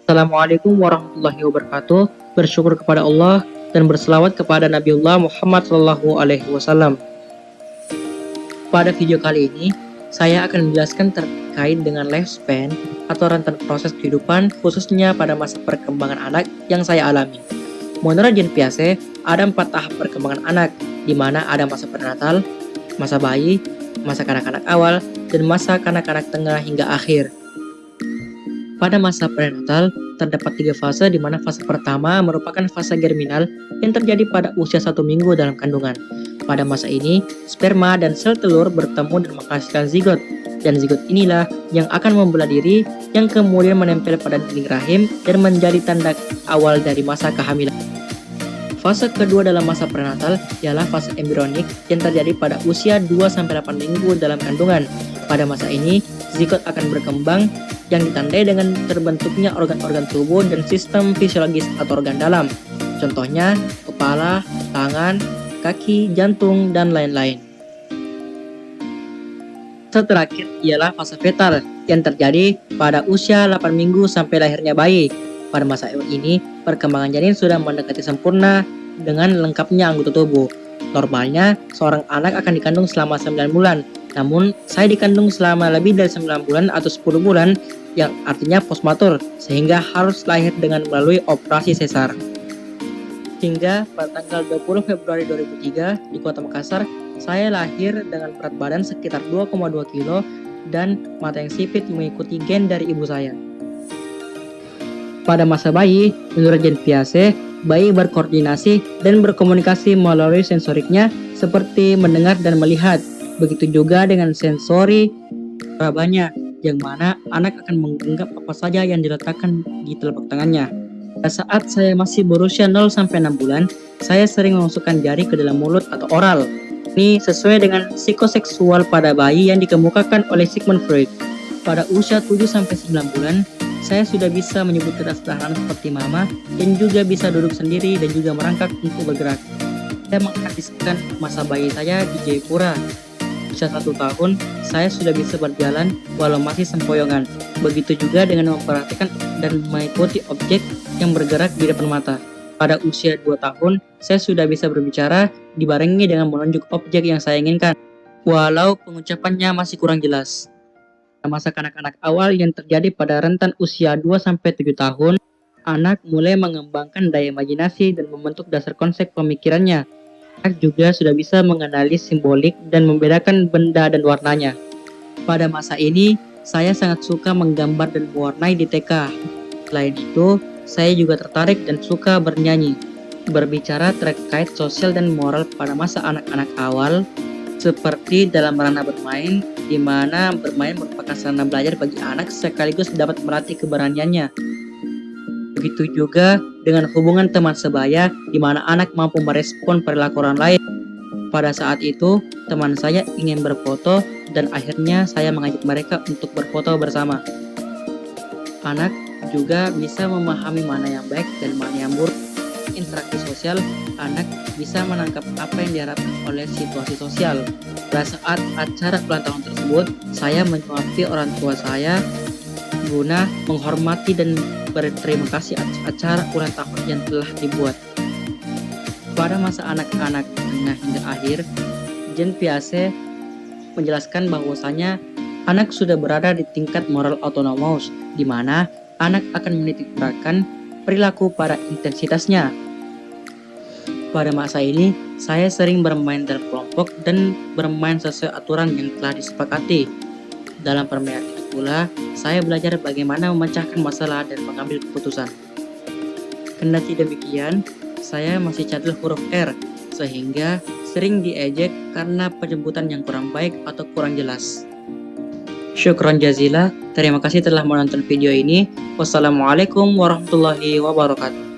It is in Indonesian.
Assalamualaikum warahmatullahi wabarakatuh. Bersyukur kepada Allah dan berselawat kepada Nabiullah Muhammad SAW. Pada video kali ini, saya akan menjelaskan terkait dengan lifespan atau rentan proses kehidupan khususnya pada masa perkembangan anak yang saya alami. Menurut Jean Piaget, ada 4 tahap perkembangan anak, di mana ada masa prenatal, masa bayi, masa kanak-kanak awal, dan masa kanak-kanak tengah hingga akhir. Pada masa prenatal, terdapat 3 fase di mana fase pertama merupakan fase germinal yang terjadi pada usia 1 minggu dalam kandungan. Pada masa ini, sperma dan sel telur bertemu dan menghasilkan zigot. Dan zigot inilah yang akan membelah diri yang kemudian menempel pada dinding rahim dan menjadi tanda awal dari masa kehamilan. Fase kedua dalam masa prenatal ialah fase embrionik yang terjadi pada usia 2-8 minggu dalam kandungan. Pada masa ini, zigot akan berkembang yang ditandai dengan terbentuknya organ-organ tubuh dan sistem fisiologis atau organ dalam. Contohnya, kepala, tangan, kaki, jantung, dan lain-lain. Fase terakhir ialah fase fetal yang terjadi pada usia 8 minggu sampai lahirnya bayi. Pada masa ini, perkembangan janin sudah mendekati sempurna dengan lengkapnya anggota tubuh. Normalnya, seorang anak akan dikandung selama 9 bulan. Namun, saya dikandung selama lebih dari 9 bulan atau 10 bulan, yang artinya postmatur, sehingga harus lahir dengan melalui operasi sesar. Hingga pada tanggal 20 Februari 2003 di Kota Makassar, saya lahir dengan berat badan sekitar 2,2 kg dan mata yang sipit mengikuti gen dari ibu saya. Pada masa bayi, menurut Jean Piaget, bayi berkoordinasi dan berkomunikasi melalui sensoriknya seperti mendengar dan melihat. Begitu juga dengan sensori rabanya, yang mana anak akan menggenggam apa saja yang diletakkan di telapak tangannya. Pada saat saya masih berusia 0-6 bulan, saya sering memasukkan jari ke dalam mulut atau oral. Ini sesuai dengan psikoseksual pada bayi yang dikemukakan oleh Sigmund Freud. Pada usia 7-9 bulan, saya sudah bisa menyebut keras tahanan seperti mama dan juga bisa duduk sendiri dan juga merangkak untuk bergerak. Saya menghabiskan masa bayi saya di Jayapura. Usia 1 tahun, saya sudah bisa berjalan walau masih sempoyongan. Begitu juga dengan memperhatikan dan mengikuti objek yang bergerak di depan mata. Pada usia 2 tahun, saya sudah bisa berbicara dibarengi dengan menunjuk objek yang saya inginkan, walau pengucapannya masih kurang jelas. Masa kanak-kanak awal yang terjadi pada rentan usia 2-7 tahun, anak mulai mengembangkan daya imajinasi dan membentuk dasar konsep pemikirannya. Anak juga sudah bisa mengenali simbolik dan membedakan benda dan warnanya. Pada masa ini, saya sangat suka menggambar dan mewarnai di TK. Selain itu, saya juga tertarik dan suka bernyanyi. Berbicara terkait sosial dan moral pada masa anak-anak awal, seperti dalam ranah bermain, di mana bermain merupakan sarana belajar bagi anak sekaligus dapat melatih keberaniannya. Begitu juga dengan hubungan teman sebaya, di mana anak mampu merespon perilaku orang lain. Pada saat itu, teman saya ingin berfoto dan akhirnya saya mengajak mereka untuk berfoto bersama. Anak juga bisa memahami mana yang baik dan mana yang buruk. Interaksi sosial, anak bisa menangkap apa yang diharapkan oleh situasi sosial. Pada saat acara ulang tahun tersebut, saya menyuapi orang tua saya guna menghormati dan berterima kasih atas acara ulang tahun yang telah dibuat. Pada masa anak-anak tengah hingga akhir, Jean Piaget menjelaskan bahwasanya anak sudah berada di tingkat moral autonomous, di mana anak akan menitikberatkan perilaku pada intensitasnya. Pada masa ini, saya sering bermain dalam kelompok dan bermain sesuai aturan yang telah disepakati. Dalam permainan itu pula, saya belajar bagaimana memecahkan masalah dan mengambil keputusan. Kendati demikian, saya masih cadel huruf R, sehingga sering diejek karena penyebutan yang kurang baik atau kurang jelas. Syukron jazila, terima kasih telah menonton video ini. Wassalamualaikum warahmatullahi wabarakatuh.